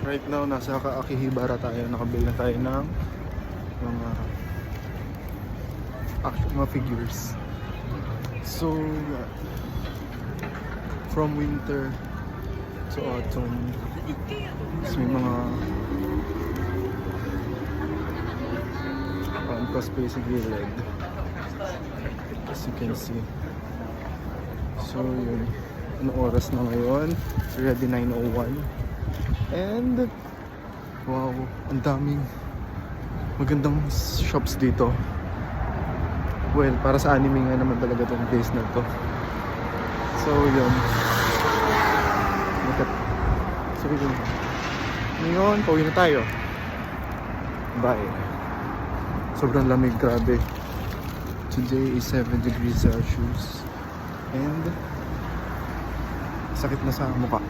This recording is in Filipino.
Right now, nasa Akihabara tayo. Nakabili na tayo ng mga figures. So, from winter to autumn, so may mga cosplay sa gilid, as you can see. So yun, anong oras na ngayon? Ready 9:01. And wow, ang daming magandang shops dito. Well, para sa anime nga naman talaga tong place na to. So yun, so yun, ngayon pauwi na tayo. Bye. Sobrang lamig, grabe. Today is 7 degrees Celsius and sakit na sa mukha.